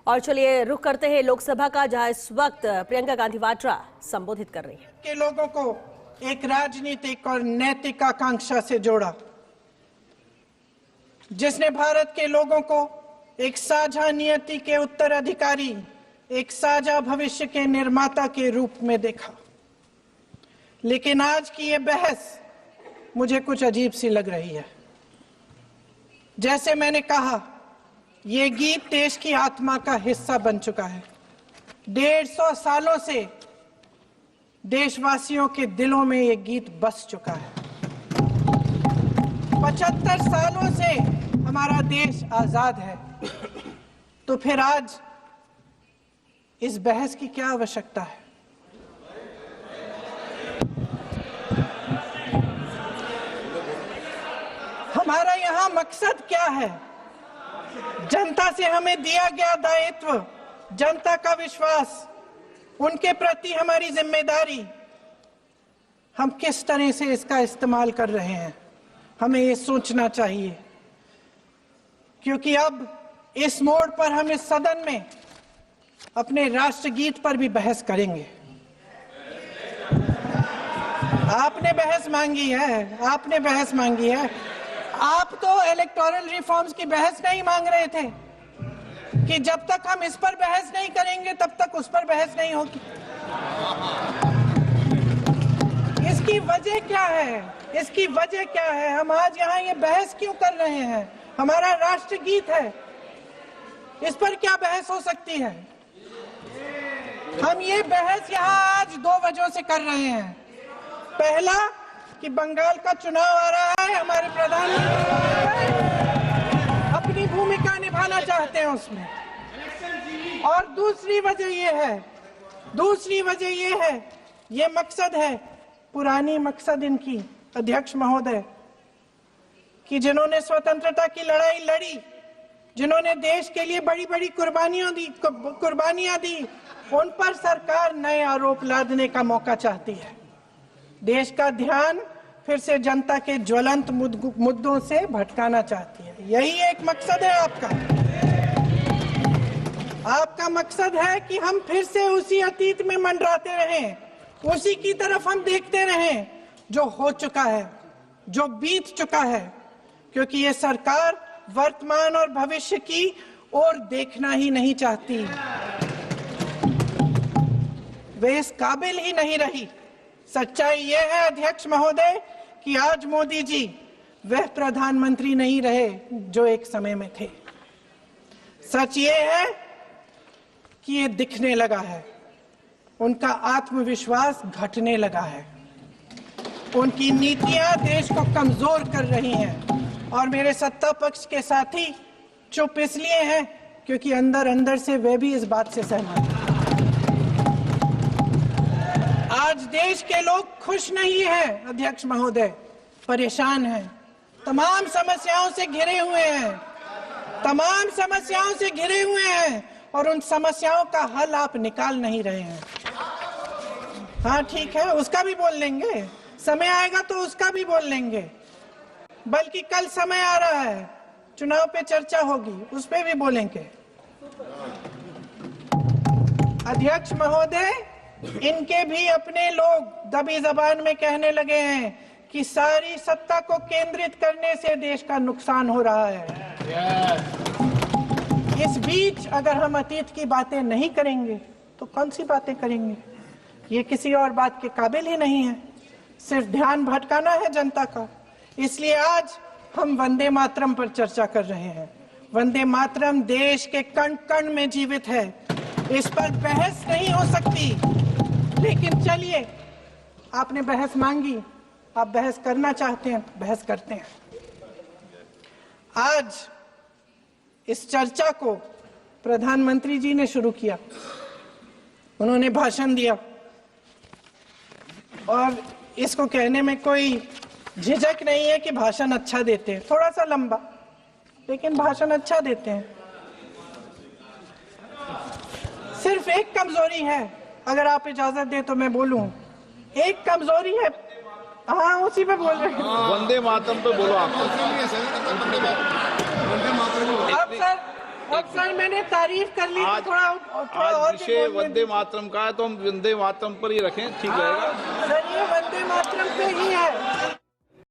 और चलिए रुख करते हैं लोकसभा का, जहां इस वक्त प्रियंका गांधी वाड्रा संबोधित कर रही हैं। के लोगों को एक राजनीतिक और नैतिक आकांक्षा से जोड़ा, जिसने भारत के लोगों को एक साझा नियति के उत्तराधिकारी, एक साझा भविष्य के निर्माता के रूप में देखा। लेकिन आज की ये बहस मुझे कुछ अजीब सी लग रही है। जैसे मैंने कहा, ये गीत देश की आत्मा का हिस्सा बन चुका है। 150 सालों से देशवासियों के दिलों में ये गीत बस चुका है। 75 सालों से हमारा देश आजाद है, तो फिर आज इस बहस की क्या आवश्यकता है? हमारा यहाँ मकसद क्या है? जनता से हमें दिया गया दायित्व, जनता का विश्वास, उनके प्रति हमारी जिम्मेदारी, हम किस तरह से इसका इस्तेमाल कर रहे हैं, हमें ये सोचना चाहिए। क्योंकि अब इस मोड़ पर हम इस सदन में अपने राष्ट्रगीत पर भी बहस करेंगे। आपने बहस मांगी है, आपने बहस मांगी है। आप तो इलेक्टोरल रिफॉर्म्स की बहस नहीं मांग रहे थे कि जब तक हम इस पर बहस नहीं करेंगे तब तक उस पर बहस नहीं होगी। इसकी वजह क्या है? इसकी वजह क्या है? हम आज यहाँ ये बहस क्यों कर रहे हैं? हमारा राष्ट्रगीत है, इस पर क्या बहस हो सकती है? हम ये बहस यहाँ आज 2 वजहों से कर रहे हैं। पहला कि बंगाल का चुनाव आ रहा है, हमारे प्रधानमंत्री अपनी भूमिका निभाना चाहते हैं उसमें। और दूसरी वजह ये है, ये मकसद है, पुरानी मकसद इनकी, अध्यक्ष महोदय, कि जिन्होंने स्वतंत्रता की लड़ाई लड़ी, जिन्होंने देश के लिए बड़ी बड़ी कुर्बानियां दी, उन पर सरकार नए आरोप लादने का मौका चाहती है। देश का ध्यान फिर से जनता के ज्वलंत मुद्दों से भटकाना चाहती है। यही एक मकसद है आपका। आपका मकसद है कि हम फिर से उसी अतीत में मंडराते रहें, उसी की तरफ हम देखते रहें जो हो चुका है, जो बीत चुका है। क्योंकि ये सरकार वर्तमान और भविष्य की ओर देखना ही नहीं चाहती, वे इस काबिल ही नहीं रही। सच्चाई ये है अध्यक्ष महोदय कि आज मोदी जी वह प्रधानमंत्री नहीं रहे जो एक समय में थे। सच ये है कि ये दिखने लगा है, उनका आत्मविश्वास घटने लगा है, उनकी नीतियां देश को कमजोर कर रही हैं। और मेरे सत्ता पक्ष के साथी चुप इसलिए हैं क्योंकि अंदर अंदर से वे भी इस बात से सहमत हैं। आज देश के लोग खुश नहीं हैं अध्यक्ष महोदय, परेशान हैं, तमाम समस्याओं से घिरे हुए हैं, और उन समस्याओं का हल आप निकाल नहीं रहे हैं। हाँ ठीक है, उसका भी बोल लेंगे, समय आएगा तो उसका भी बोल लेंगे। बल्कि कल समय आ रहा है, चुनाव पे चर्चा होगी, उस पे भी बोलेंगे। अध्यक्ष महोदय, इनके भी अपने लोग दबी जबान में कहने लगे हैं कि सारी सत्ता को केंद्रित करने से देश का नुकसान हो रहा है। इस बीच अगर हम अतीत की बातें नहीं करेंगे तो कौन सी बातें करेंगे? ये किसी और बात के काबिल ही नहीं है, सिर्फ ध्यान भटकाना है जनता का। इसलिए आज हम वंदे मातरम पर चर्चा कर रहे हैं। वंदे मातरम देश के कण कण में जीवित है, इस पर बहस नहीं हो सकती। लेकिन चलिए, आपने बहस मांगी, आप बहस करना चाहते हैं, बहस करते हैं। आज इस चर्चा को प्रधानमंत्री जी ने शुरू किया, उन्होंने भाषण दिया और इसको कहने में कोई झिझक नहीं है कि भाषण अच्छा देते हैं, थोड़ा सा लंबा, लेकिन भाषण अच्छा देते हैं। सिर्फ एक कमजोरी है, अगर आप इजाजत दे तो मैं बोलूं, एक कमजोरी है। हाँ, उसी पे बोल रहे हैं, वंदे मातरम पे बोलो आप। अब सर अब सर मैंने तारीफ कर ली तो थोड़ा आज और भी विषय बोलने वंदे मातरम का है तो हम वंदे मातरम पर ही रखें, ठीक रहेगा। सर ये वंदे मातरम पे ही है।